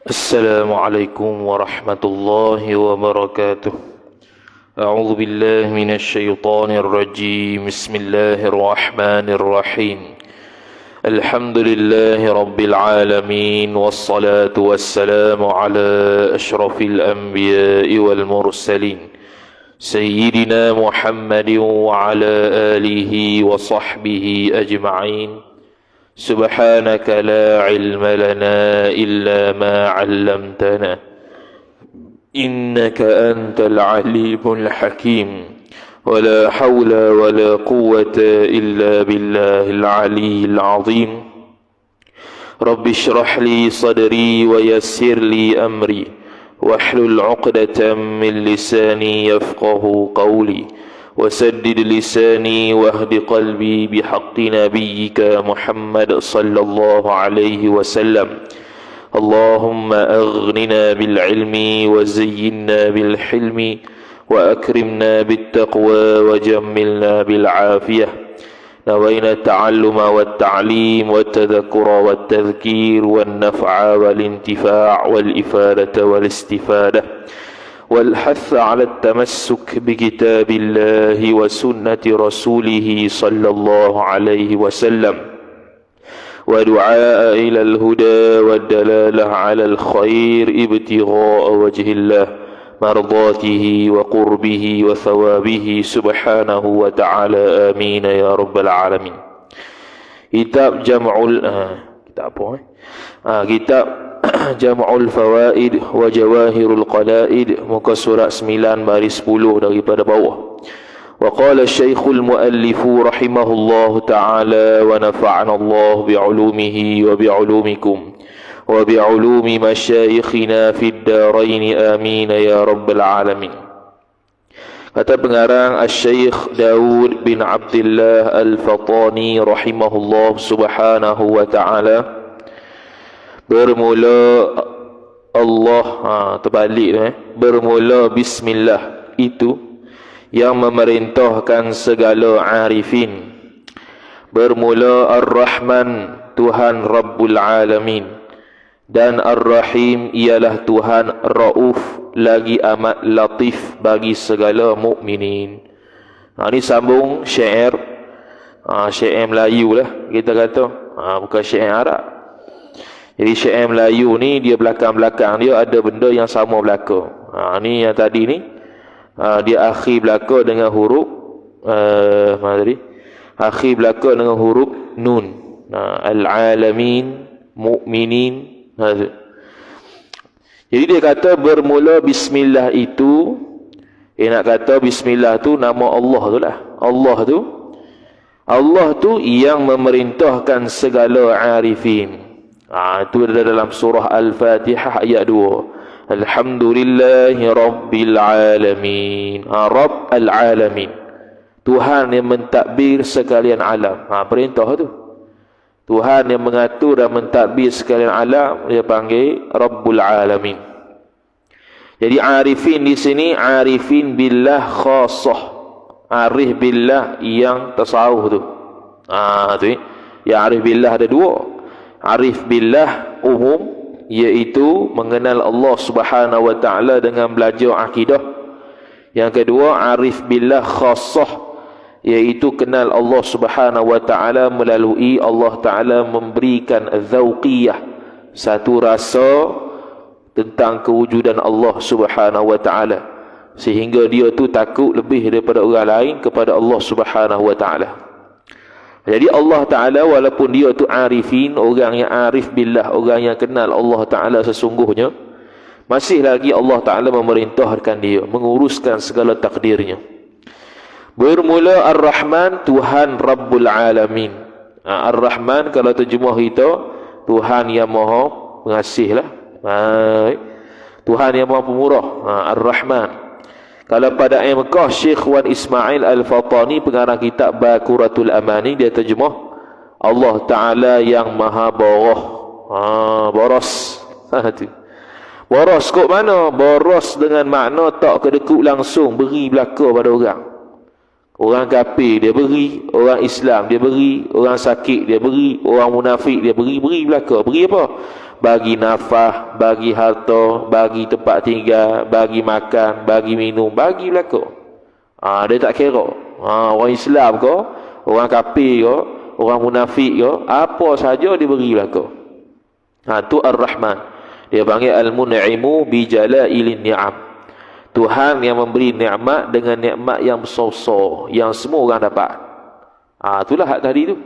السلام عليكم ورحمة الله وبركاته. أعوذ بالله من الشيطان الرجيم. بسم الله الرحمن الرحيم. الحمد لله رب العالمين، والصلاة والسلام على أشرف الأنبياء والمرسلين سيدنا محمد وعلى آله وصحبه أجمعين. سبحانك لا علم لنا إلا ما علمتنا إنك أنت العليم الحكيم. ولا حول ولا قوة إلا بالله العلي العظيم. رب اشرح لي صدري ويسر لي أمري واحلل عقدة من لساني يفقه قولي وسدد لساني واهد قلبي بحق نبيك محمد صلى الله عليه وسلم. اللهم أغننا بالعلم وزينا بالحلم وأكرمنا بالتقوى وجملنا بالعافية. نوينا التعلم والتعليم والتذكر والتذكير والنفع والانتفاع والإفادة والاستفادة والحث على التمسك بكتاب الله وسنة رسوله صلى الله عليه وسلم، ودعاء إلى الهدى والدلالة على الخير ابتغاء وجه الله مرضاته وقربه وثوابه سبحانه وتعالى. آمين يا رب العالمين. Kitab Jam'ul Kitab Jam'ul Fawaid wa Jawahirul Qalaid, muka surat 9 baris 10 daripada bawah. Wa qala Syekhul Muallif rahimahullahu ta'ala wa nafa'ana Allah bi'ulumihi wa bi'ulumikum wa bi'ulumi masyayikhina fid darain. Amin ya rabbal alamin. Kata pengarang Asy-Syaikh Daud bin Abdullah Al-Fatani rahimahullah subhanahu wa ta'ala, bermula Allah, terbalik bermula bismillah itu yang memerintahkan segala arifin. Bermula Ar-Rahman, Tuhan Rabbul Alamin, dan Ar-Rahim ialah Tuhan Rauf, lagi amat latif bagi segala mukminin. Ini sambung syair, syair Melayu lah kita kata, bukan syair Arab. Jadi syair Melayu ni dia belakang-belakang dia ada benda yang sama belaka. Ni yang tadi ni dia akhir belaka dengan huruf mana tadi? Akhir belaka dengan huruf nun. Al-alamin, mu'minin. Jadi dia kata bermula bismillah itu, nak kata bismillah tu nama Allah tu lah. Allah tu yang memerintahkan segala arifin. Itu ada dalam surah Al-Fatihah ayat 2. Alhamdulillahi Rabbil Alamin. Rabb al-Alamin, Tuhan yang mentadbir sekalian alam. Perintah tu. Tuhan yang mengatur dan mentadbir sekalian alam, dia panggil Rabbul Alamin. Jadi arifin di sini arifin billah khassah. Arif billah yang tasawuf tu. Ya, arif billah ada dua. Arif billah umum, iaitu mengenal Allah Subhanahu wa taala dengan belajar akidah. Yang kedua arif billah khassah, iaitu kenal Allah Subhanahu wa taala melalui Allah taala memberikan zauqiyah, satu rasa tentang kewujudan Allah Subhanahu wa taala, sehingga dia tu takut lebih daripada orang lain kepada Allah Subhanahu wa taala. Jadi Allah taala walaupun dia tu arifin, orang yang arif billah, orang yang kenal Allah taala sesungguhnya, masih lagi Allah taala memerintahkan dia, menguruskan segala takdirnya. Bermula Ar-Rahman, Tuhan Rabbul Alamin. Ar-Rahman kalau terjemah kita, Tuhan yang maha pengasih lah. Tuhan yang maha pemurah. Ar-Rahman. Kalau pada ayat Mekah, Syekh Wan Ismail Al-Fatani, pengarang kitab Baquratul Amani, dia terjemah Allah Ta'ala yang maha boros. Boros. Boros kok mana? Boros dengan makna tak kedekut langsung, beri belaka pada orang. Orang kafir dia beri, orang Islam dia beri, orang sakit dia beri, orang munafik dia beri belaka. Beri apa? bagi nafah, bagi harta, bagi tempat tinggal, bagi makan, bagi minum, bagi belaka. Dia tak kira. Orang Islam ke, orang kafir ke, orang munafik ke, apa saja diberi belaka. Tu Ar-Rahman. Dia panggil Al-Mun'imu bi Jalailin Ni'am. Tuhan yang memberi nikmat dengan nikmat yang besar-besar, yang semua orang dapat. Itulah hak tadi tu.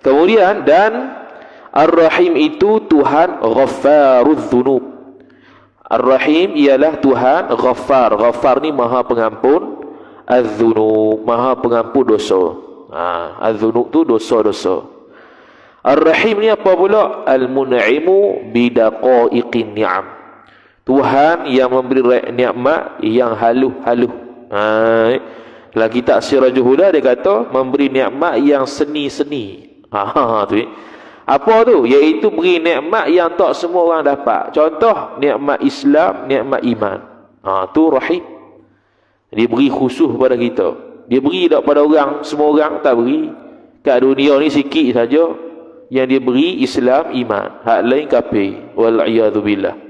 Kemudian, dan Ar-Rahim itu Tuhan Ghaffarudz Dzunub. Ar-Rahim ialah Tuhan Ghaffar. Ghaffar ni Maha Pengampun. Az-Dzunub, Maha Pengampun dosa. Az-Dzunub tu dosa-dosa. Ar-Rahim ni apa pula? Al-Mun'imu bidaqaiqin ni'am. Tuhan yang memberi nikmat yang halus-halus. Dalam kitab Sirajul Huda dia kata memberi nikmat yang seni-seni. Tu. Apa tu? Iaitu beri nikmat yang tak semua orang dapat. Contoh, nikmat Islam, nikmat iman. Tu Rahim. Dia beri khusus pada kita. Dia beri tak pada orang, semua orang tak beri. Kat dunia ni sikit saja yang dia beri Islam, iman. Hak lain kafir. Wal'iyadzubillah.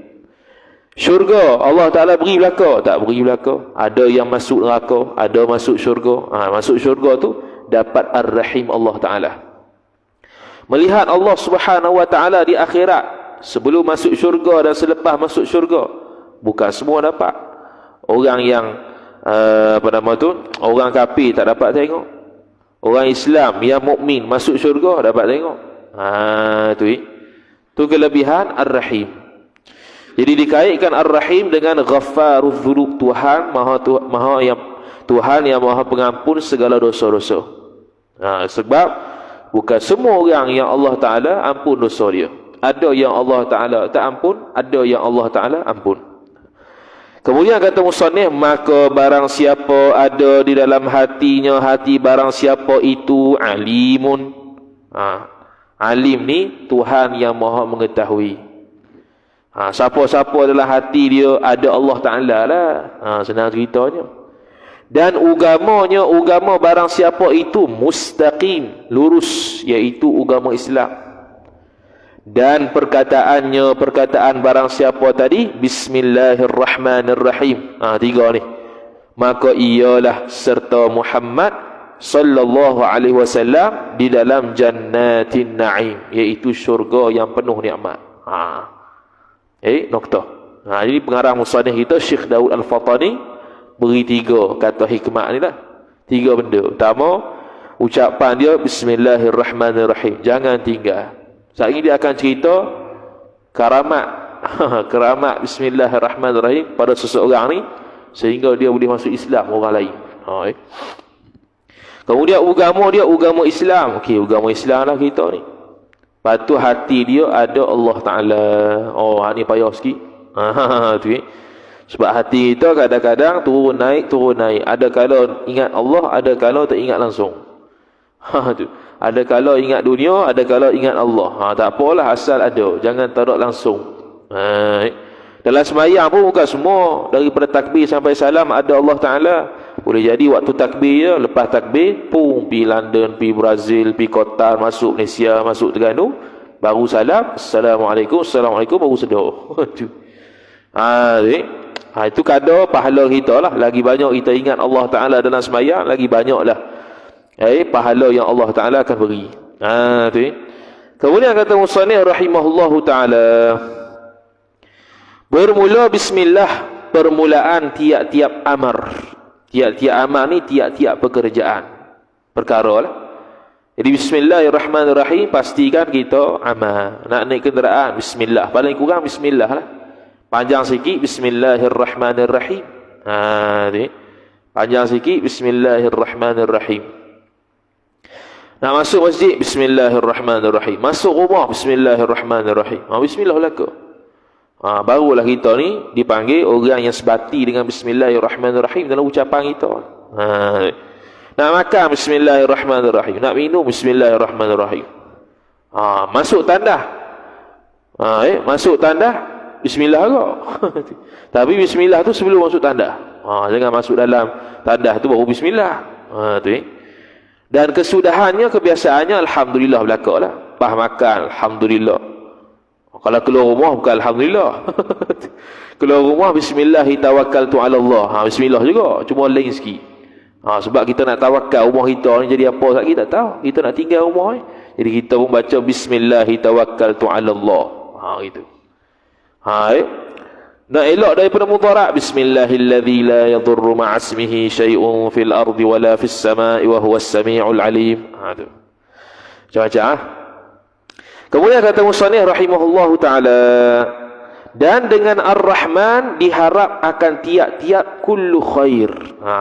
Syurga, Allah Ta'ala beri belaka? Tak beri belaka. Ada yang masuk neraka, ada masuk syurga. Masuk syurga tu dapat Ar-Rahim Allah Ta'ala. Melihat Allah Subhanahu Wa Ta'ala di akhirat, sebelum masuk syurga dan selepas masuk syurga, bukan semua dapat. Orang yang orang kafir tak dapat tengok. Orang Islam yang mukmin masuk syurga dapat tengok. Tu kelebihan Ar-Rahim. Jadi dikaitkan Ar-Rahim dengan Ghaffarudz Dzunub. Tuhan Tuhan yang Maha Pengampun segala dosa-dosa. Sebab bukan semua orang yang Allah Ta'ala ampun dosa dia. Ada yang Allah Ta'ala tak ampun, ada yang Allah Ta'ala ampun. Kemudian kata musannif, maka barang siapa ada di dalam hatinya hati barang siapa itu alimun. Alim ni Tuhan yang Maha mengetahui. Siapa-siapa dalam hati dia ada Allah Ta'ala lah. Senang ceritanya. Dan agama barang siapa itu mustaqim, lurus, iaitu agama Islam. Dan perkataan barang siapa tadi, Bismillahirrahmanirrahim. 3 ni. Maka ialah serta Muhammad sallallahu alaihi wasallam di dalam jannatin na'im, iaitu syurga yang penuh nikmat. Noktah. Jadi pengarang musannif kita Syekh Daud Al-Fatani beri 3 kata hikmah ni lah. 3 benda. Pertama, ucapan dia Bismillahirrahmanirrahim. Jangan tinggal. Saat ini dia akan cerita karamat. Karamat Bismillahirrahmanirrahim pada seseorang ni sehingga dia boleh masuk Islam orang lain. Kemudian agama dia agama Islam. Okey, agama Islam lah kita ni. Lepas tu hati dia ada Allah Ta'ala. Ni payah sikit. Tu sebab hati kita kadang-kadang turun naik. Ada kala ingat Allah, ada kala tak ingat langsung. Ada kala ingat dunia, ada kala ingat Allah. Tak apalah, asal ada. Jangan tarik langsung. Dalam sembahyang pun bukan semua. Daripada takbir sampai salam ada Allah Ta'ala. Boleh jadi waktu takbir je, lepas takbir, pergi London, pergi Brazil, pergi Qatar, masuk Malaysia, masuk Terengganu, baru salam, Assalamualaikum, baru sedar. Itu kadar pahala kita lah. Lagi banyak kita ingat Allah Ta'ala dalam sembahyang, lagi banyak lah pahala yang Allah Ta'ala akan beri. Kemudian kata musannif rahimahullahu ta'ala, bermula bismillah, permulaan tiap-tiap amar. Tiap-tiap amar ni tiap-tiap pekerjaan, perkara lah. Jadi bismillahirrahmanirrahim, pastikan kita amal. Nak naik kenderaan, bismillah. Paling kurang bismillah lah. Panjang sikit, bismillahirrahmanirrahim. Panjang sikit, bismillahirrahmanirrahim. Nak masuk masjid, bismillahirrahmanirrahim. Masuk rumah, bismillahirrahmanirrahim. Bismillah belaka. Barulah kita ni dipanggil orang yang sebati dengan bismillahirrahmanirrahim dalam ucapan kita. Nak makan, bismillahirrahmanirrahim. Nak minum, bismillahirrahmanirrahim. Masuk tandah. Masuk tandah, bismillah kau. Tapi bismillah tu sebelum masuk tandah. Jangan masuk dalam tandah tu baru bismillah. Dan kesudahannya, kebiasaannya alhamdulillah belaka lah. Lepas makan, alhamdulillah. Kalau keluar rumah bukan alhamdulillah. Keluar rumah bismillahi tawakkaltu ala Allah. Bismillah juga, cuma lain sikit. Sebab kita nak tawakal rumah kita ni jadi apa tak kita tak tahu. Kita nak tinggal rumah ni. Jadi kita pun baca bismillahi tawakkaltu ala Allah. Gitu. Nak elak daripada mudarat, bismillahilladzi la yadurru ma'asmihi syai'un fil ardi wala fis sama'i wa huwas sami'ul alim. Tu. Macam-macam. Kemudian kata musannif rahimahullahu taala, dan dengan Ar-Rahman diharap akan tiap-tiap kullu khair.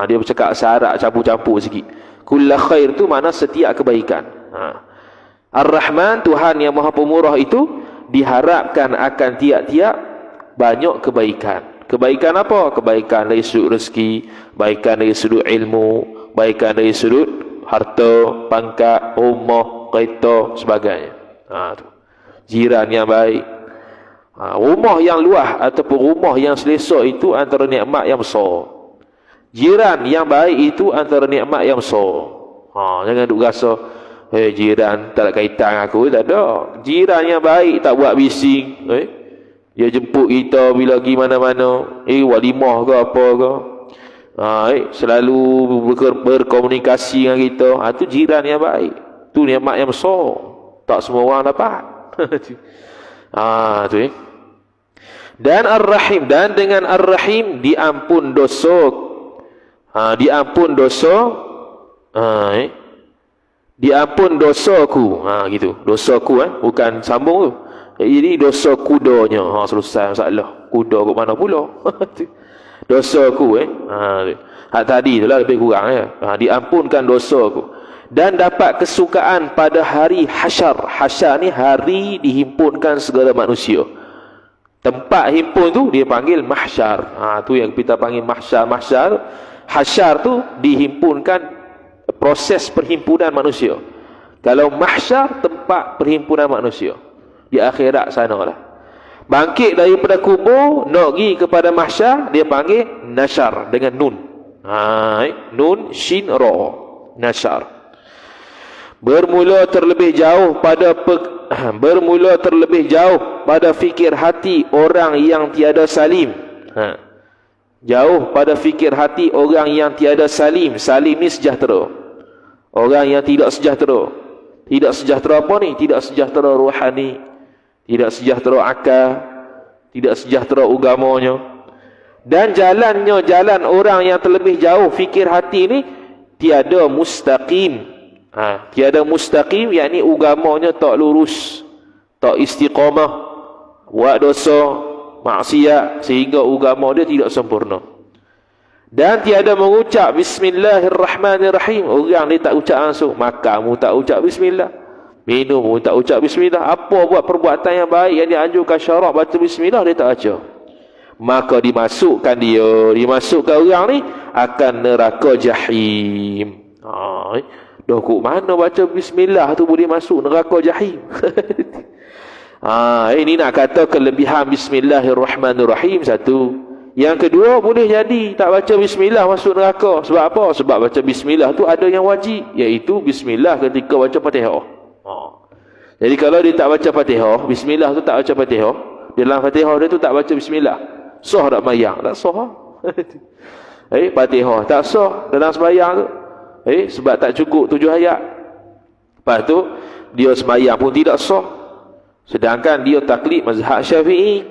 Dia bercakap syarat campur-campur sikit. Kullu khair tu makna setiap kebaikan. Ar-Rahman, Tuhan yang Maha Pemurah itu diharapkan akan tiap-tiap banyak kebaikan. Kebaikan apa? Kebaikan dari sudut rezeki, kebaikan dari sudut ilmu, kebaikan dari sudut harta, pangkat, rumah, kereta, sebagainya. Tu. Jiran yang baik. Rumah yang luas ataupun rumah yang selesa itu antara nikmat yang besar. Jiran yang baik itu antara nikmat yang besar. Jangan duk rasa jiran tak ada kaitan aku, tak ada. Jiran yang baik tak buat bising, dia jemput kita bila pergi mana-mana, walimah ke apa ke, selalu berkomunikasi dengan kita. Itu jiran yang baik, tu nikmat yang besar, tak semua orang dapat. Tu Dan Ar-Rahim, dan dengan Ar-Rahim diampun dosa, diampun dosa, diampun dosaku, gitu. Dosaku, bukan sambung tu. Jadi dosa kudanya, selesai masalah. Kuda kat mana pula? Dosaku, hak tadi tu lah lebih kurang ya. Diampunkan dosaku. Dan dapat kesukaan pada hari hasyar. Hasyar ni hari dihimpunkan segala manusia. Tempat himpun tu dia panggil mahsyar. Tu yang kita panggil mahsyar. Hasyar tu dihimpunkan proses perhimpunan manusia. Kalau mahsyar tempat perhimpunan manusia di akhirat sanalah. Bangkit daripada kubur nak pergi kepada mahsyar, dia panggil nasyar dengan nun. Nun shin ra, nasyar. Bermula terlebih jauh pada fikir hati orang yang tiada salim. Jauh pada fikir hati orang yang tiada salim. Salim ni sejahtera. Orang yang tidak sejahtera. Tidak sejahtera apa ni? Tidak sejahtera rohani, tidak sejahtera akal, tidak sejahtera agamanya. Dan jalannya jalan orang yang terlebih jauh fikir hati ni tiada mustaqim. Tiada mustaqim, yakni agamanya tak lurus, tak istiqamah, buat dosa, maksiat, sehingga agama dia tidak sempurna. Dan tiada mengucap bismillahirrahmanirrahim. Orang dia tak ucap langsung. Makan pun tak ucap bismillah, minum pun tak ucap bismillah. Apa buat perbuatan yang baik yang dianjurkan syarak baca bismillah, dia tak baca. Maka dimasukkan orang ni akan neraka jahim. Dah kok mana baca bismillah tu boleh masuk neraka jahim. Ini nak kata kelebihan bismillahirrahmanirrahim satu. Yang kedua, boleh jadi tak baca bismillah masuk neraka. Sebab apa? Sebab baca bismillah tu ada yang wajib, iaitu bismillah ketika baca Fatihah. Jadi kalau dia tak baca Fatihah, bismillah tu tak baca Fatihah, dalam Fatihah dia tu tak baca bismillah, sah tak sembahyang? Tak sah. Fatihah tak sah dalam sembahyang tu. Sebab tak cukup 7 ayat. Lepas tu dia sembahyang pun tidak sah. Sedangkan dia taklid mazhab Syafi'i.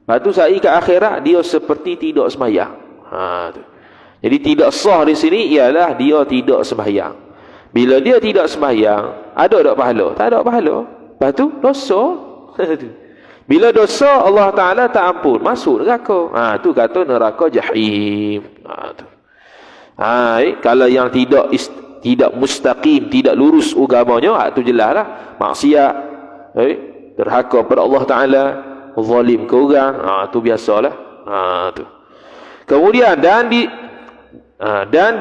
Lepas tu sa'i ke akhirat dia seperti tidak sembahyang. Jadi tidak sah di sini ialah dia tidak sembahyang. Bila dia tidak sembahyang, ada tak pahala? Tak ada pahala. Lepas tu dosa. Bila dosa, Allah Ta'ala tak ampun, masuk neraka. Tu kata neraka jahim. Kalau yang tidak mustaqim, tidak lurus agamanya, tu jelaslah maksiat, derhaka pada Allah Ta'ala, zalim ke orang, tu biasalah. Tu. Kemudian dan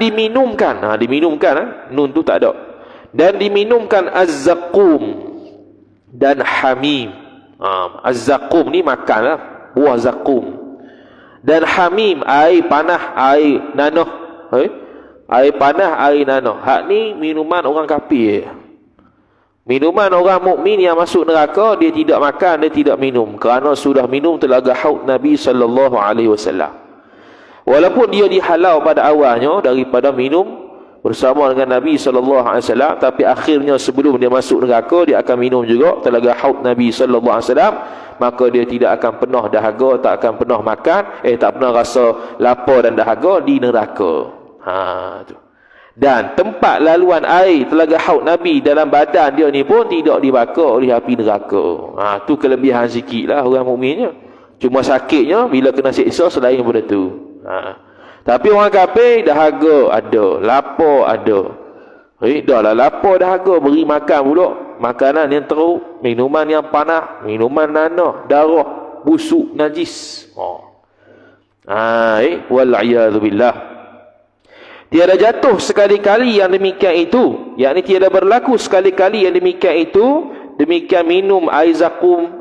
diminumkan, nun tu tak ada. Dan diminumkan az-zaqum dan hamim. Az-zaqum ni makanlah, buah zaqum. Dan hamim, air panah, air nanah. Air panah, air nanah. Hak ni minuman orang kafir. Minuman orang mukmin yang masuk neraka, dia tidak makan, dia tidak minum, kerana sudah minum telaga haud Nabi sallallahu alaihi wasallam. Walaupun dia dihalau pada awalnya daripada minum bersama dengan Nabi sallallahu alaihi wasallam, tapi akhirnya sebelum dia masuk neraka dia akan minum juga telaga haud Nabi sallallahu alaihi wasallam, maka dia tidak akan pernah dahaga, tak akan pernah makan, tak pernah rasa lapar dan dahaga di neraka. Tu. Dan tempat laluan air telaga haud Nabi dalam badan dia ni pun tidak dibakar oleh api neraka. Tu kelebihan sikitlah orang mukminnya. Cuma sakitnya bila kena siksa selain daripada tu. Tapi orang kafir dahaga ada, lapar ada. Dah lah lapar dahaga, beri makan pula makanan yang teruk, minuman yang panas, minuman nanah, darah, busuk, najis. Wal'iyadhu billah. Tiada jatuh sekali-kali yang demikian itu, yakni tiada berlaku sekali-kali yang demikian itu, demikian minum air zakum,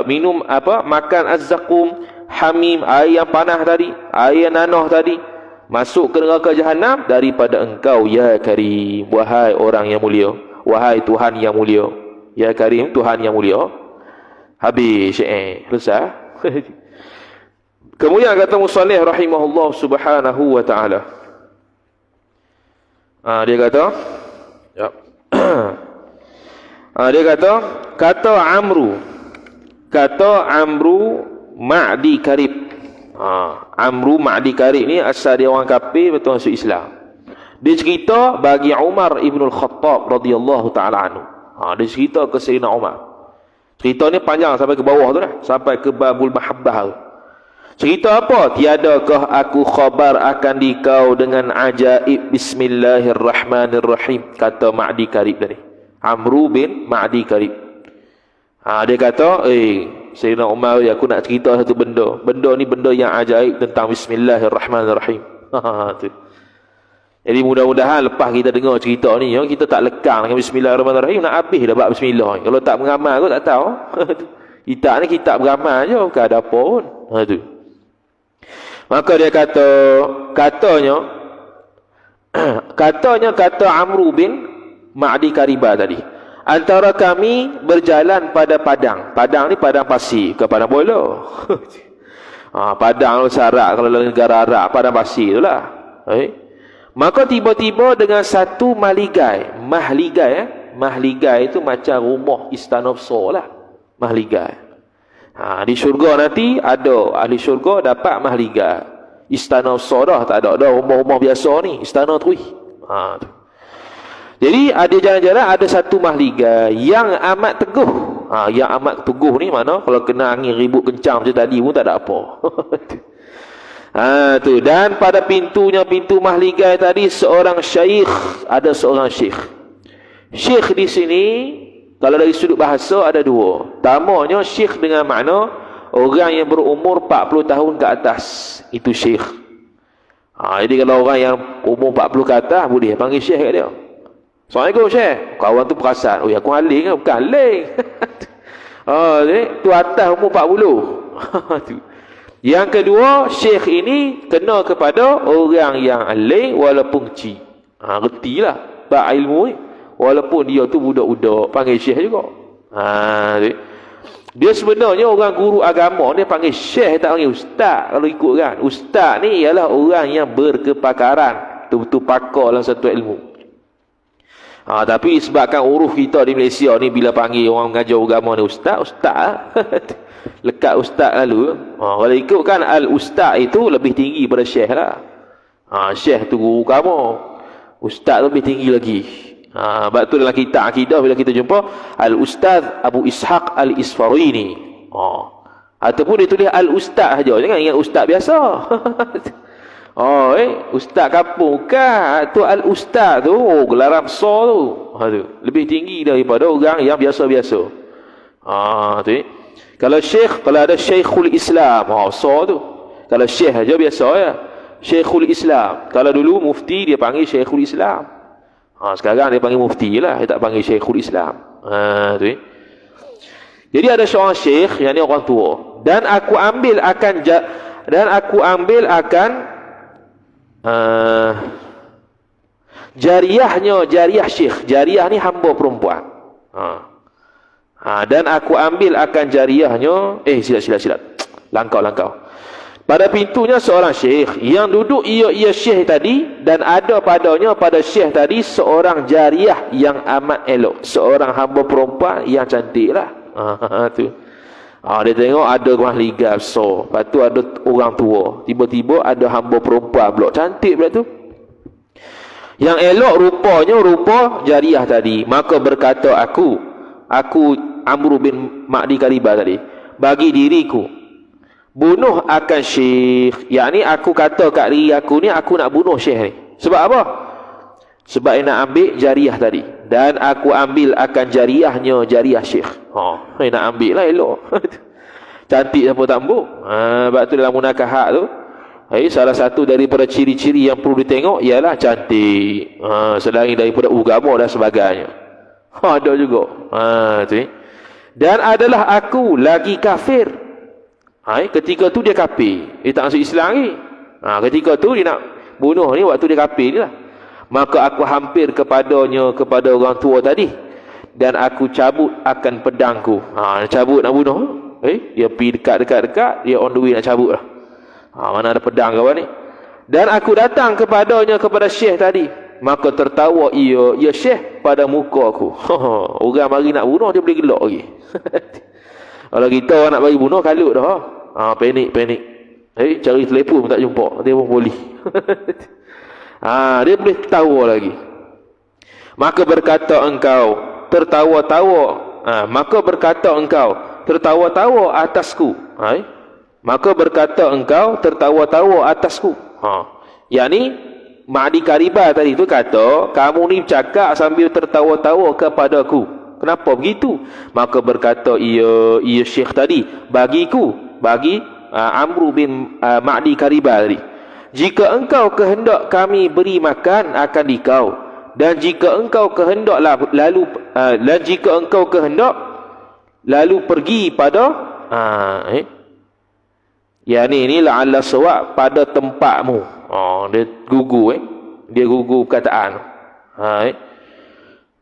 minum makan az-zakum, hamim, air yang panas tadi, air yang nanah tadi, masuk ke neraka jahanam daripada engkau ya Karim, wahai orang yang mulia, wahai Tuhan yang mulia, ya Karim, Tuhan yang mulia. Habis selesai. Kemudian kata musannif rahimahullah subhanahu wa ta'ala, dia kata dia kata Amru Ma'di Karib. Amru Ma'di Karib ni asal dia orang kafir, betul masuk Islam. Dia cerita bagi Umar Ibn Al-Khattab radhiyallahu ta'ala anhu. Dia cerita ke Sayyidina Umar. Cerita ni panjang sampai ke bawah tu dah, sampai ke Babul Mahabbah tu. Cerita apa? Tiadakah aku khabar akan dikau dengan ajaib bismillahirrahmanirrahim, kata Ma'di Karib tadi. Amru bin Ma'di Karib. Dia kata, Sayyidina Umar, aku nak cerita satu benda. Benda ni benda yang ajaib tentang bismillahirrahmanirrahim. Jadi mudah-mudahan lepas kita dengar cerita ni, kita tak lekang dengan bismillahirrahmanirrahim, nak habis dah bab bismillah. Kalau tak beramal aku tak tahu. Kitab ni kitab beramal je, bukan ada apa pun. Tu. Maka dia kata Amru bin Ma'di Karibah tadi, antara kami berjalan pada padang. Padang ni padang pasir, ke padang bola. Padang syarat kalau dalam negara Arab, padang pasir tu lah. Maka tiba-tiba dengan satu mahligai. Mahligai itu macam rumah istana besar lah. Mahligai. Di syurga nanti ada ahli syurga dapat mahligai. Istana besar dah, tak ada rumah-rumah biasa ni, istana tu. Jadi ada jalan-jalan, ada satu mahligai yang amat teguh. Yang amat teguh ni mana kalau kena angin ribut kencang macam tadi pun tak ada apa. Tu. Dan pada pintu mahligai tadi seorang syekh, ada seorang syekh. Syekh di sini kalau dari sudut bahasa ada dua. Pertamanya syekh dengan makna orang yang berumur 40 tahun ke atas, itu syekh. Jadi kalau orang yang umur 40 ke atas boleh panggil syekh kat dia. Assalamualaikum syekh. Kawan tu perasan, aku aling kan? Bukan aling. Tu atas umur 40. Tu. Yang kedua, syekh ini kena kepada orang yang alim walaupun kecil. Retilah bab ilmu ni. Walaupun dia tu budak-budak, panggil syekh juga. Dia sebenarnya orang guru agama, dia panggil syekh, tak panggil ustaz. Kalau ikut kan, ustaz ni ialah orang yang berkepakaran, betul-betul pakar dalam satu ilmu. Tapi sebabkan uruf kita di Malaysia ni, bila panggil orang mengajar agama ni ustaz lekat ustaz lalu. Kalau ikut kan al-ustaz itu lebih tinggi pada syekh lah. Syekh tu guru agama, ustaz tu lebih tinggi lagi. Sebab tu dalam kitab akidah bila kita jumpa Al-Ustaz Abu Ishaq Al-Isfarini, ataupun dia tulis Al-Ustaz saja, jangan ingat ustaz biasa. Ustaz kampung kan, tu Al-Ustaz tu gelaran besar tu. Lebih tinggi daripada orang yang biasa-biasa. Tu. Kalau syekh, kalau ada Syekhul Islam, besar tu. Kalau syekh saja biasa ya, Syekhul Islam. Kalau dulu mufti dia panggil Syekhul Islam. Sekarang dia panggil mufti lah, dia tak panggil Syekhul Islam. Tu. Jadi ada seorang syekh yang ni orang tua, dan aku ambil akan jariah syekh. Jariah ni hamba perempuan. Dan aku ambil akan jariahnya. Silap. Langkau. Pada pintunya seorang syekh. Yang duduk ia syekh tadi. Dan ada padanya pada syekh tadi seorang jariah yang amat elok. Seorang hamba perempuan yang cantik lah. Tu. Dia tengok ada mahligai besar. Lepas tu ada orang tua. Tiba-tiba ada hamba perempuan pula. Cantik pula tu. Yang elok rupanya rupa jariah tadi. Maka berkata aku Amru bin Ma'di Karibah tadi, bagi diriku bunuh akan syekh. Yakni aku kata kat diri aku ni, aku nak bunuh syekh ni. Sebab apa? Sebab dia nak ambil jariah tadi. Dan aku ambil akan jariahnya jariah syekh. Dia nak ambil lah elok. Cantik siapa tak ambil. Sebab tu dalam munakahat tu, salah satu daripada ciri-ciri yang perlu ditengok ialah cantik. Selain daripada agama dan sebagainya. Ada juga. Tu. Dan adalah aku lagi kafir. Ketika tu dia kafir. Dia tak masuk Islam lagi. Ketika tu dia nak bunuh ni, waktu dia kafir ni lah. Maka aku hampir kepadanya, kepada orang tua tadi. Dan aku cabut akan pedangku. Cabut nak bunuh. Dia pergi dekat. Dia on the way nak cabut lah. Mana ada pedang kawan ni. Dan aku datang kepadanya, kepada syekh tadi. Maka tertawa ia syekh pada muka aku. Orang mari nak bunuh dia boleh gelak lagi. Kalau kita orang nak bagi bunuh kalut dah. Panik. Cari telefon pun tak jumpa. Dia pun boleh. Dia boleh tawa lagi. Maka berkata engkau tertawa-tawa. Maka berkata engkau tertawa-tawa atasku. Maka berkata engkau tertawa-tawa atasku. Yakni Ma'di Karibah tadi tu kata, kamu ni bercakap sambil tertawa-tawa kepadaku. Kenapa begitu? Maka berkata ia syekh tadi, bagi Amru bin Ma'di Karibah tadi, jika engkau kehendak kami beri makan akan dikau, dan jika engkau kehendak lalu pergi pada ini la'alla sawab pada tempatmu. Dia gugur Dia gugur perkataan.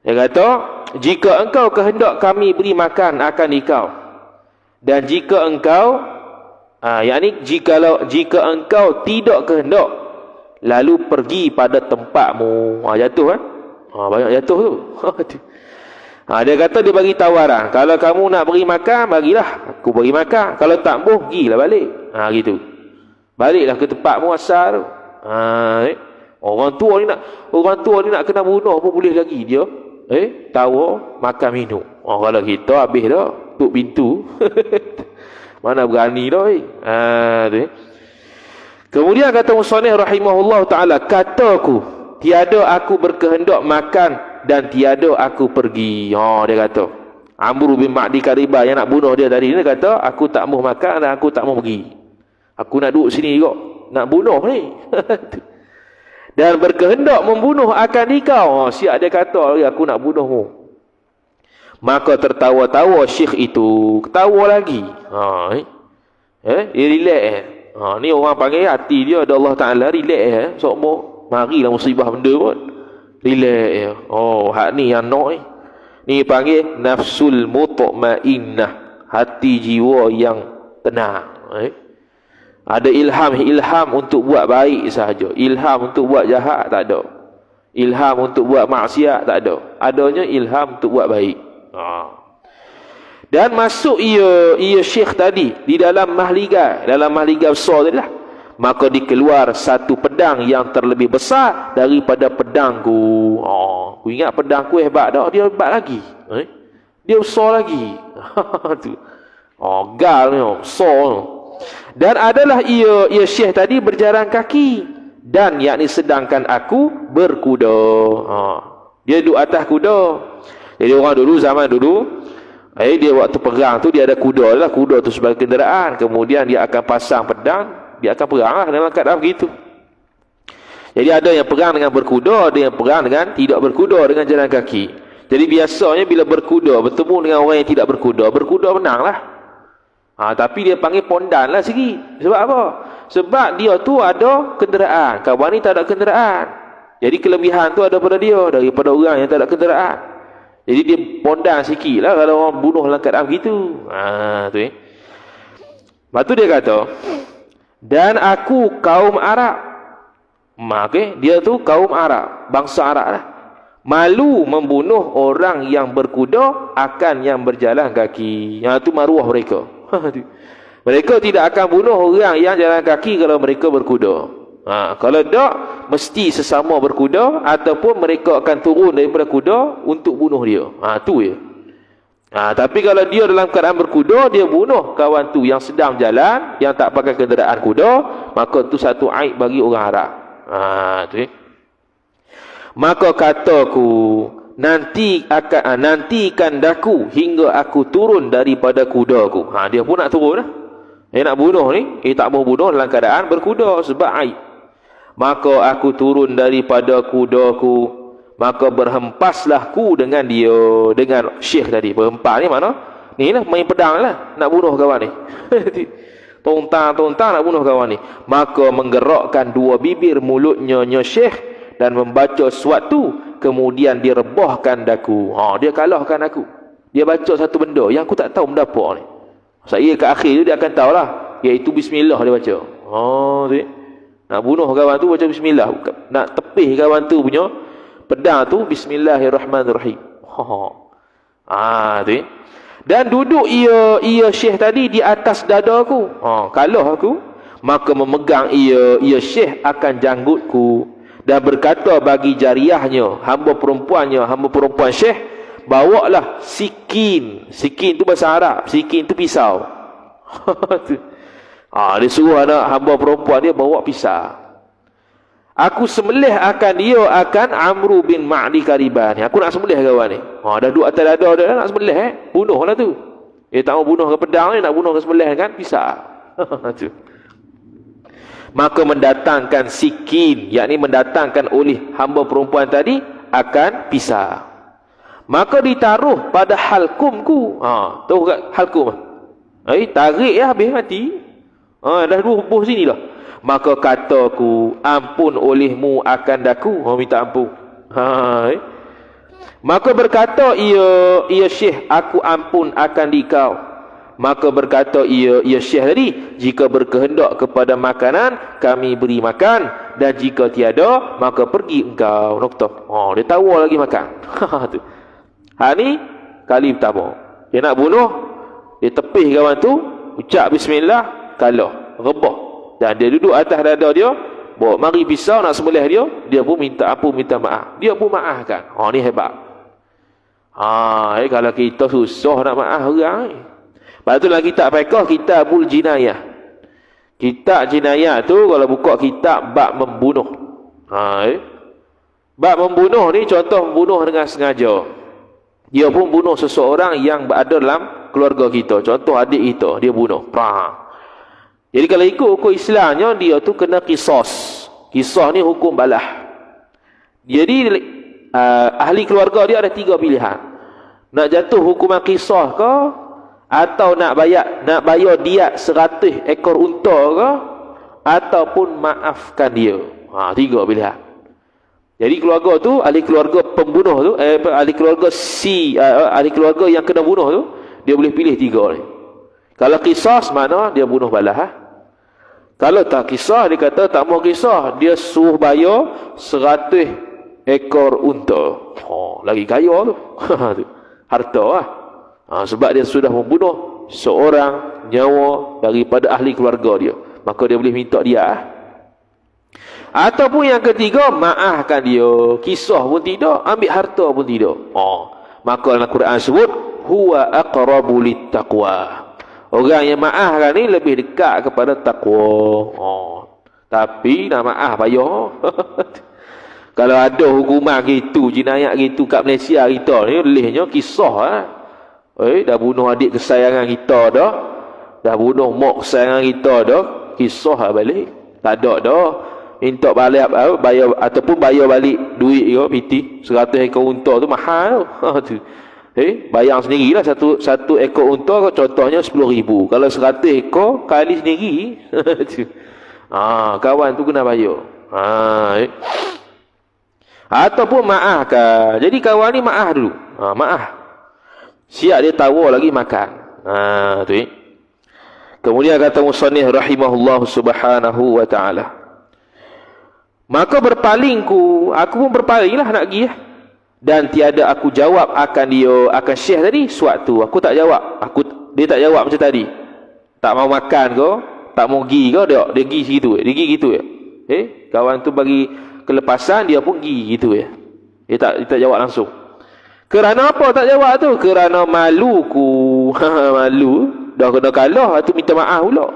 Dia kata, jika engkau kehendak kami beri makan akan dikau. Dan jika engkau jika engkau tidak kehendak lalu pergi pada tempatmu. Jatuh banyak jatuh tu. Dia kata dia bagi tawaran, kalau kamu nak beri makan, bagilah aku beri makan. Kalau tak boleh, pergilah balik. Gitu. Baliklah ke tempatmu asal tu. Orang tua ni nak kena bunuh pun boleh lagi dia. Tawa, makan minum. Kalau kita habis dah, tutup pintu. Mana berani dah. Kemudian kata musannif rahimahullah taala, kataku, tiada aku berkehendak makan dan tiada aku pergi. Dia kata, Amru bin Ma'di Karibah yang nak bunuh dia tadi ni kata, aku tak mau makan dan aku tak mau pergi. Aku nak duduk sini juga, nak bunuh ni. Dan berkehendak membunuh akan dikau. Siap dia kata, aku nak bunuhmu. Maka tertawa-tawa syekh itu, ketawa lagi. Dia relax. Ni orang panggil hati dia ada Allah Ta'ala relax. Sokmo marilah musibah benda pun relax. Hak ni yang nak ni panggil nafsul mutma'innah, hati jiwa yang tenang. Ada ilham untuk buat baik sahaja. Ilham untuk buat jahat tak ada. Ilham untuk buat maksiat tak ada. Adanya ilham untuk buat baik. Dan masuk ia syekh tadi di dalam mahligai besar tadi lah. Maka dikeluar satu pedang yang terlebih besar daripada pedangku. Aku ingat pedangku hebat dah, dia hebat lagi. Dia besar lagi. Gal ni besar. Dan adalah ia syekh tadi berjalan kaki, dan yakni sedangkan aku berkuda. Dia duduk atas kuda. Jadi orang dulu, zaman dulu, dia waktu perang tu dia ada kuda lah. Kuda tu sebagai kenderaan. Kemudian dia akan pasang pedang, dia akan perang lah dalam keadaan begitu. Jadi ada yang perang dengan berkuda, ada yang perang dengan tidak berkuda, dengan jalan kaki. Jadi biasanya bila berkuda bertemu dengan orang yang tidak berkuda menang lah. Tapi dia panggil pondan lah sikit. Sebab apa? Sebab dia tu ada kenderaan, kawan ni tak ada kenderaan. Jadi kelebihan tu ada pada dia daripada orang yang tak ada kenderaan. Jadi dia pondang sikit lah kalau orang bunuh dalam keadaan begitu. Tu Lepas tu dia kata, dan aku kaum Arab. Dia tu kaum Arab, bangsa Arab lah. Malu membunuh orang yang berkuda akan yang berjalan kaki. Yang tu maruah mereka. Mereka tidak akan bunuh orang yang jalan kaki kalau mereka berkuda. Kalau tak, mesti sesama berkuda ataupun mereka akan turun daripada kuda untuk bunuh dia. Tu je. Tapi kalau dia dalam keadaan berkuda, dia bunuh kawan tu yang sedang jalan, yang tak pakai kenderaan kuda, maka tu satu aib bagi orang Arab. Tu je. Maka kataku, nantikan daku hingga aku turun daripada kudaku. Dia pun nak turun lah. Nak bunuh ni, tak mau bunuh dalam keadaan berkuda sebab aib. Maka aku turun daripada kudaku, maka berhempaslah ku dengan dia, dengan syekh tadi. Berhempas ni mana? Ni lah main pedang lah, nak bunuh kawan ni. Tontang nak bunuh kawan ni. Maka menggerakkan dua bibir mulutnya syekh dan membaca sesuatu, kemudian dia rebahkan daku. Dia kalahkan aku. Dia baca satu benda yang aku tak tahu benda apa ni. Saya ke akhir tu dia akan tahulah, iaitu bismillah dia baca. Tu nak bunuh kawan tu baca bismillah. Nak tepih kawan tu punya pedang tu bismillahirrahmanirrahim. Tu. Dan duduk ia syekh tadi di atas dada aku. Kalah aku, maka memegang ia syekh akan janggutku dan berkata bagi jariahnya, hamba perempuan syekh, bawalah sikin. Sikin tu bahasa Arab, sikin tu pisau. Dia suruh anak hamba perempuan dia bawa pisau. Aku sembelih akan dia akan Amru bin Ma'di Kariban. Aku nak sembelih kawan ni. Dah duduk atas dada dia, nak sembelih bunuhlah tu. Dia tak mau bunuh ke pedang ni, nak bunuh ke sembelih kan pisau. Tu. Maka mendatangkan sikin, yakni mendatangkan oleh hamba perempuan tadi akan pisau. Maka ditaruh pada halkumku. Tahu kat halkum? Tarik ya, habis mati. Dah buh sini lah. Maka kataku, ampun olehmu akan daku. Minta ampun. Maka berkata ia syekh, aku ampun akan dikau. Maka berkata ia syekh tadi, jika berkehendak kepada makanan, kami beri makan, dan jika tiada, maka pergi engkau. Dia tawar lagi makan. Tu. Ni kali pertama. Dia nak bunuh, dia tepih kawan tu, ucap bismillah, kalah, rebah. Dan dia duduk atas dada dia, bawa mari pisau nak sembelih dia, dia pun minta ampun, minta maaf. Dia pun maafkan. Ni hebat. Kalau kita susah nak maaf orang ni. Lepas tu dalam kitab fiqh, kitabul jinayah. Kitab jinayah tu kalau buka kitab bab membunuh. Bab membunuh ni contoh membunuh dengan sengaja. Dia pun bunuh seseorang yang berada dalam keluarga kita. Contoh adik kita, dia bunuh. Jadi kalau ikut Islamnya, dia tu kena qisas. Qisas ni hukum balah. Jadi ahli keluarga dia ada 3 pilihan. Nak jatuh hukuman qisas ke, atau nak bayar diat 100 ekor unta ke, ataupun maafkan dia. 3 pilihan. Jadi keluarga tu, ahli keluarga pembunuh tu, ahli keluarga yang kena bunuh tu, dia boleh pilih 3 ni. Kalau qisas, mana dia bunuh balah. Kalau tak qisas, dia kata tak mau qisas, dia suruh bayar 100 ekor unta. Lagi kaya tu. Harta lah. Sebab dia sudah membunuh seorang nyawa daripada ahli keluarga dia, maka dia boleh minta dia. Ataupun yang ketiga, maafkan dia. Kisah pun tidak, ambil harta pun tidak. Maka dalam Quran sebut huwa aqrabu littaqwa. Orang yang maafkan ni lebih dekat kepada takwa. Tapi nak maaf payah. Kalau ada hukuman gitu, jinayat gitu kat Malaysia kita ni, lehnya kisah dah bunuh adik kesayangan kita dah, dah bunuh mak kesayangan kita dah, kisah balik. Tak ada dah. Minta balik bayar ataupun bayar balik duit dia piti 100 ekor unta tu mahal tu. Bayar sendirilah satu ekor unta contohnya 10,000. Kalau 100 ekor kali sendiri kawan tu kena bayar. Ataupun maafkan. Jadi kawan ni maaf dulu. Maaf. Siap dia tawar lagi makan. Tu Kemudian kata musannif rahimahullah subhanahu wa ta'ala. Maka berpalingku, aku pun berpalinglah nak pergi. Dan tiada aku jawab akan akan Syekh tadi suatu. Aku tak jawab. Dia tak jawab macam tadi. Tak mau makan ke, tak mau pergi ke, dia pergi situ. Dia pergi gitu ya. Kawan tu bagi kelepasan, dia pun pergi gitu ya. Dia tak jawab langsung. Kerana apa tak jawab tu? Kerana maluku. Malu. Dah kena kalah, tu minta maaf pula.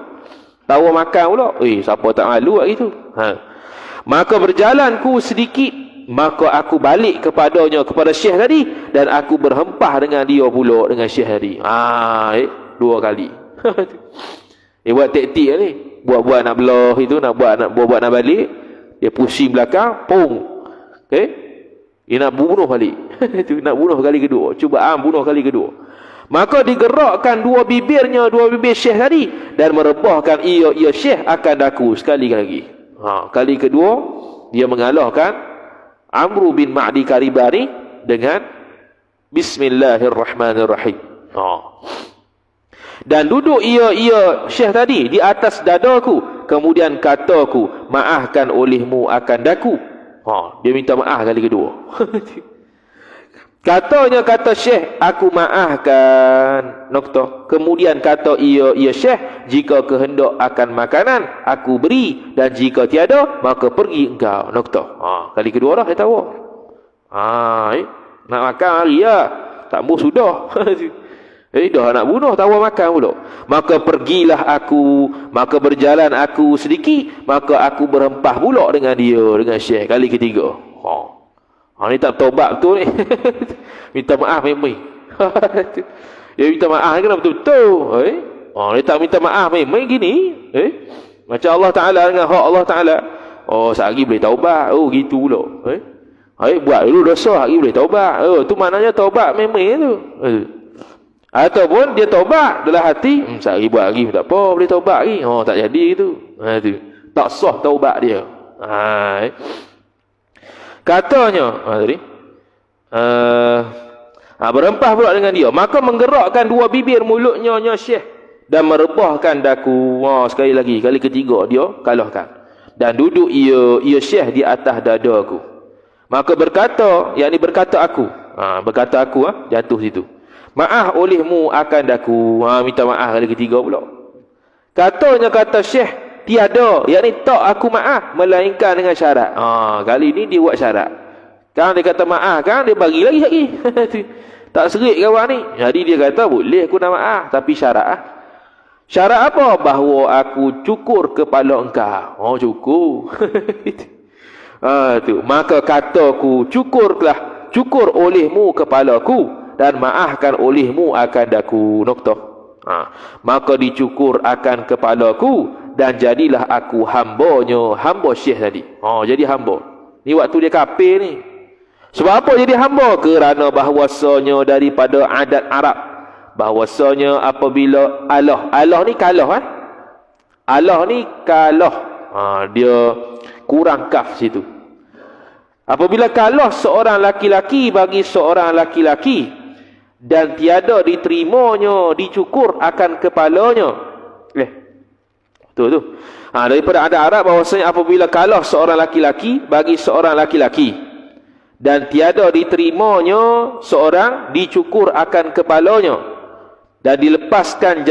Tahu makan pula. Siapa tak malu kat gitu. Maka berjalanku sedikit, maka aku balik kepada Syekh tadi, dan aku berhempah dengan dia pula, dengan Syekh tadi. 2 kali. Buat taktik ni. Buat nak belah itu, nak buat nak balik. Dia pusing belakang, pung. Dia nak bunuh balik. Nak bunuh kali kedua. Cubaan bunuh kali kedua. Maka digerakkan dua bibir Syekh tadi, dan merebahkan ia Syekh akan daku sekali lagi. Kali kedua dia mengalahkan Amru bin Ma'di Karibani dengan Bismillahirrahmanirrahim. Dan duduk ia Syekh tadi di atas dadaku, kemudian kataku, maafkan olehmu akan daku. Dia minta maaf kali kedua. Kata Syekh, aku maafkan. Noktah. Kemudian kata ia Syekh, jika kehendak akan makanan, aku beri, dan jika tiada, maka pergi engkau. Noktah. Kali kedua dah dia tahu. Nak makan hari ya. Tak mau sudah. Dah nak bunuh, tahu makan pula. Maka pergilah aku, maka berjalan aku sedikit, maka aku berhempah pula dengan dia, dengan Syekh kali ketiga. Ni tak taubat betul ni. Minta maaf memang. Dia minta maaf kena betul-betul. Dia tak minta maaf memang gini. Macam Allah Ta'ala dengan hak Allah Ta'ala. Sehari boleh taubat. Gitu pula. Buat dulu dosa, hari boleh taubat. Tu maknanya taubat memang tu. Ataupun dia taubat dalam hati, sehari buat hari tak apa, boleh taubat hari. Tak jadi gitu. Tak sah taubat dia. Katanya tadi berempah pula dengan dia, maka menggerakkan dua bibir mulutnya Syekh dan merebahkan daku. Sekali lagi, kali ketiga dia kalahkan. Dan duduk ia Syekh di atas dadaku. Maka berkata aku jatuh situ. Maaf olehmu akan daku. Minta maaf kali ketiga pula. Kata Syekh, tiada, yakni tak aku maaf, melainkan dengan syarat. Kali ni dia buat syarat. Kan dia kata maaf, kan dia bagi lagi. Tak serik kawan ni. Jadi dia kata boleh aku nak maaf, tapi syarat. Syarat apa? Bahawa aku cukur kepala engkau. Cukur. Maka kataku, cukur olehmu kepalaku, dan maafkan olehmu akan daku. Noktah. Maka dicukur akan kepalaku, dan jadilah aku hamba Syekh tadi. Jadi hamba. Ni waktu dia kafir ni. Sebab apa jadi hamba? Kerana bahawasanya daripada adat Arab, bahawasanya apabila Allah ni kalah. Allah ni kalah. Dia kurang kaf situ. Apabila kalah seorang laki-laki bagi seorang laki-laki, dan tiada diterimanya dicukur akan kepalanya. Tu. Daripada ada Arab bahawasanya apabila kalah seorang laki-laki bagi seorang laki-laki, dan tiada diterimanya seorang dicukur akan kepalanya, dan dilepaskan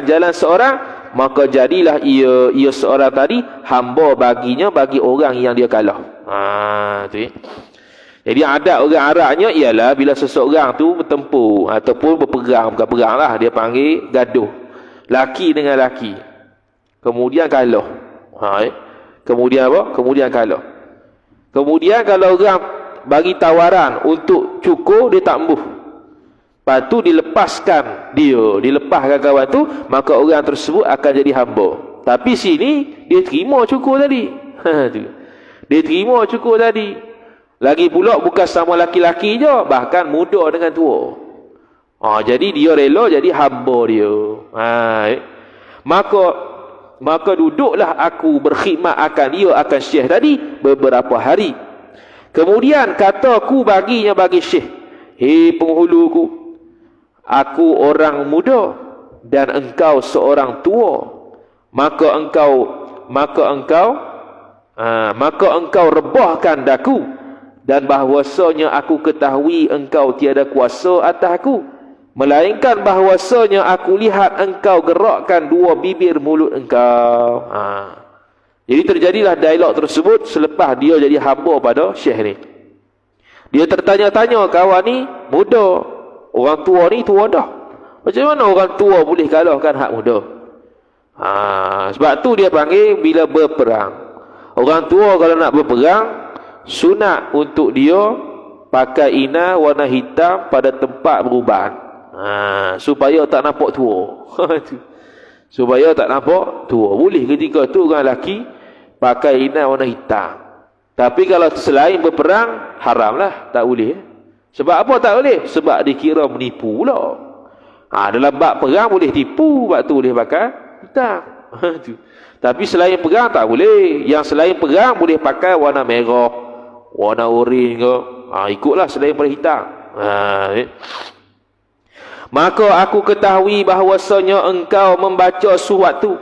jalan seorang, maka jadilah ia seorang tadi hamba baginya, bagi orang yang dia kalah. Jadi adat orang Arabnya ialah bila seseorang tu bertempur ataupun berperang, bukan perang lah, dia panggil gaduh. Laki dengan laki. Kemudian kalah. Kemudian apa? Kemudian kalah. Kemudian kalau orang bagi tawaran untuk cukur, dia tak embuh. Lepas tu dilepaskan kawan tu, maka orang tersebut akan jadi hamba. Tapi sini dia terima cukur tadi. Dia terima cukur tadi. Lagi pula bukan sama laki-laki je, bahkan muda dengan tua. Jadi dia rela jadi hamba dia. Maka duduklah aku berkhidmat akan Syekh tadi beberapa hari. Kemudian kataku baginya bagi Syekh, hei penghuluku, aku orang muda dan engkau seorang tua. Maka engkau rebahkan daku, dan bahwasanya aku ketahui engkau tiada kuasa atas aku, melainkan bahwasanya aku lihat engkau gerakkan dua bibir mulut engkau. Jadi terjadilah dialog tersebut selepas dia jadi hamba pada Syekh ni. Dia tertanya-tanya, kawan ni muda, orang tua ni tua dah. Macam mana orang tua boleh kalahkan hak muda? Sebab tu dia panggil bila berperang. Orang tua kalau nak berperang, sunat untuk dia pakai inai warna hitam pada tempat beruban. Supaya tak nampak tua. Supaya tak nampak tua. Boleh ketika tu orang lelaki pakai inai warna hitam. Tapi kalau selain berperang, haramlah, tak boleh. Sebab apa tak boleh? Sebab dikira menipu pula. Dalam bab perang boleh tipu, sebab tu boleh pakai hitam. Tapi selain perang tak boleh. Yang selain perang boleh pakai warna merah, warna oranye ke. Ikutlah selain pada hitam. Maka aku ketahui bahawasanya engkau membaca suatu.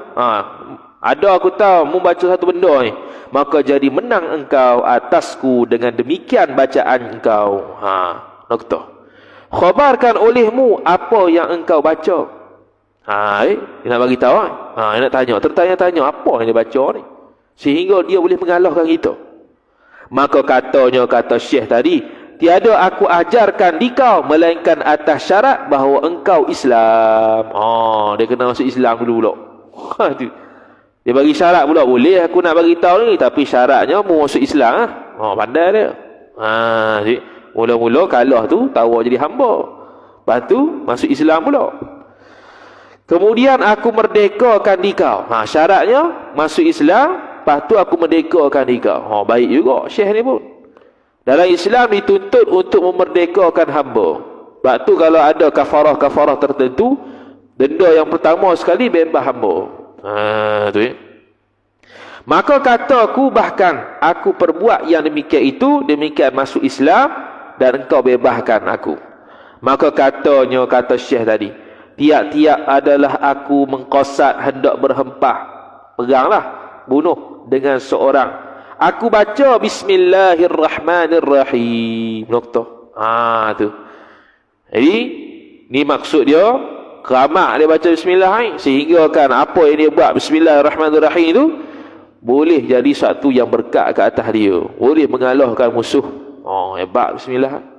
Ada aku tahu membaca satu benda ni. Maka jadi menang engkau atasku dengan demikian bacaan engkau. Nokta. Khabarkan olehmu apa yang engkau baca. Dia nak bagi tahu. Dia nak tanya, tertanya-tanya apa yang dia baca ni, sehingga dia boleh mengalahkan kita. Maka kata Syekh tadi, tiada aku ajarkan di kau melainkan atas syarat bahawa engkau Islam. Dia kena masuk Islam dulu pula. Dia bagi syarat pula, boleh aku nak bagi tahu ni, tapi syaratnya mu masuk Islam. Pandai dia. Mula-mula kalah tu tahu jadi hamba. Lepas tu masuk Islam pula. Kemudian aku merdekakan di kau. Syaratnya masuk Islam, lepas tu aku merdekakan di kau. Baik juga Syekh ni pun. Dalam Islam dituntut untuk memerdekakan hamba. Sebab tu kalau ada kafarah-kafarah tertentu, denda yang pertama sekali bebas hamba. Tu ya. Maka kataku, bahkan aku perbuat yang demikian itu, demikian masuk Islam, dan engkau bebaskan aku. Maka kata Syekh tadi, tiap-tiap adalah aku mengqasad hendak berhempah, peranglah, bunuh dengan seorang. Aku baca Bismillahirrahmanirrahim. Nokta. Tu. Jadi ni maksud dia, keramat dia baca Bismillah ni, sehingga kan apa yang dia buat Bismillahirrahmanirrahim itu boleh jadi satu yang berkat ke atas dia, boleh mengalahkan musuh. Hebat Bismillah.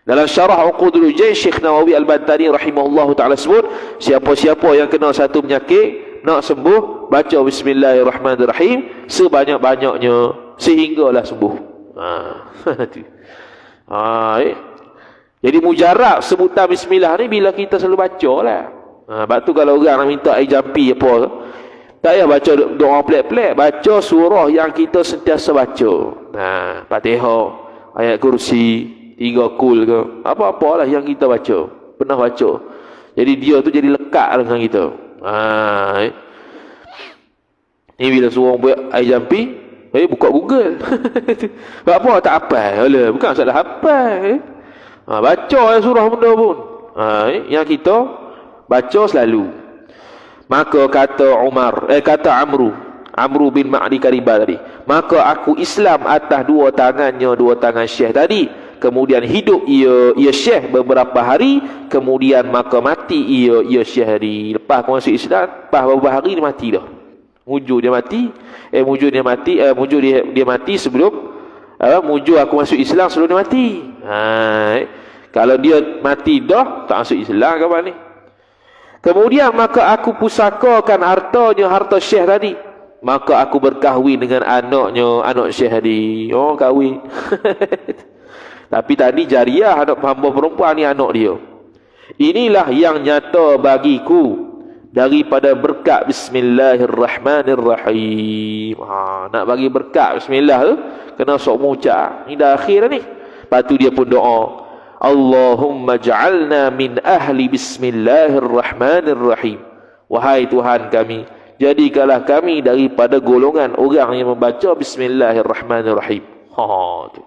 Dalam syarah Uqudul Jain, Syekh Nawawi Al-Bantani rahimahullahu ta'ala sebut, siapa-siapa yang kena satu penyakit nak sembuh, baca Bismillahirrahmanirrahim sebanyak-banyaknya sehinggalah sembuh. Jadi mujarab sebutan Bismillah ni bila kita selalu baca lah. Sebab tu kalau orang nak minta air jampi apa, tak payah baca doa pelik-pelik, baca surah yang kita sentiasa baca. Fatihah, ayat kursi, 3 kul ke, apa-apalah yang kita baca, pernah baca. Jadi dia tu jadi lekat dengan kita. Ni bila suruh buat air jampi, buka Google. Sebab apa? Tak hafal. Bukan salah hafal. Baca surah benda pun. Yang kita baca selalu. Maka kata Amru bin Ma'di Karibah tadi, maka aku Islam atas dua tangan Syekh tadi. Kemudian hidup ia Syekh beberapa hari, kemudian maka mati ia Syekh tadi. Lepas aku masuk Islam, lepas beberapa hari dia mati dah. Mujur dia mati sebelum mujur aku masuk Islam sebelum dia mati. Kalau dia mati dah tak masuk Islam kawan ni. Kemudian maka aku pusakakan harta Syekh tadi. Maka aku berkahwin dengan anak Syekh tadi. Kahwin. Tapi tadi jariah, anak hamba perempuan ni anak dia. Inilah yang nyata bagiku daripada berkat Bismillahirrahmanirrahim. Nak bagi berkat Bismillah tu kena sok mengucap. Ni dah akhir ni. Lepas tu dia pun doa, Allahumma ja'alna min ahli Bismillahirrahmanirrahim. Wahai Tuhan kami, jadikanlah kami daripada golongan orang yang membaca Bismillahirrahmanirrahim. Tu.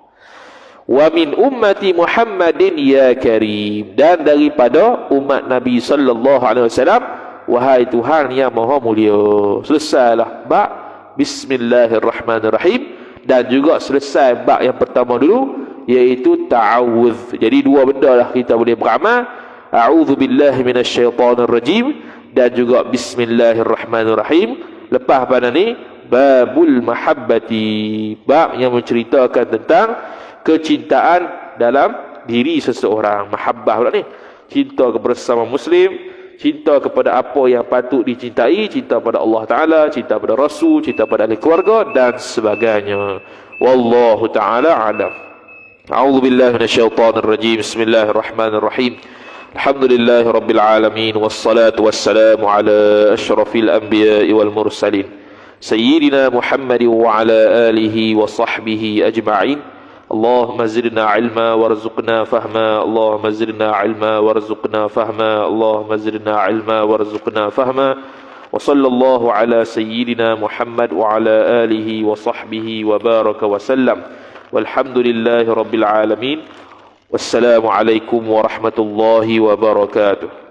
Wa min ummati Muhammadin ya karim, dan daripada umat Nabi sallallahu alaihi wasallam, wahai Tuhan yang maha mulia. Selesailah bab bismillahirrahmanirrahim, dan juga selesai bab yang pertama dulu, iaitu ta'awudz. Jadi dua benda lah kita boleh beramal, a'udzu billahi minasyaitonir rajim dan juga bismillahirrahmanirrahim. Lepas pada ni babul mahabbati, bab yang menceritakan tentang kecintaan dalam diri seseorang. Mahabbah pula ni, cinta kepada sesama muslim, cinta kepada apa yang patut dicintai, cinta pada Allah Ta'ala, cinta pada Rasul, cinta pada ahli keluarga dan sebagainya. Wallahu Ta'ala alam. A'udzu billahi minasyaitonir rajim. Bismillahirrahmanirrahim. Alhamdulillahi rabbil alamin, wassalatu wassalamu ala asyrafil anbiya'i wal mursalin sayyidina Muhammad wa ala alihi wa sahbihi ajma'in. Allahumma zidna ilma warzuqna fahma. Allahumma zidna ilma warzuqna fahma. Allahumma zidna ilma warzuqna fahma. Wa sallallahu ala sayyidina Muhammad wa ala alihi wa sahbihi wa baraka wa sallam. Walhamdulillahi rabbil alamin. Wassalamu alaikum warahmatullahi wabarakatuh.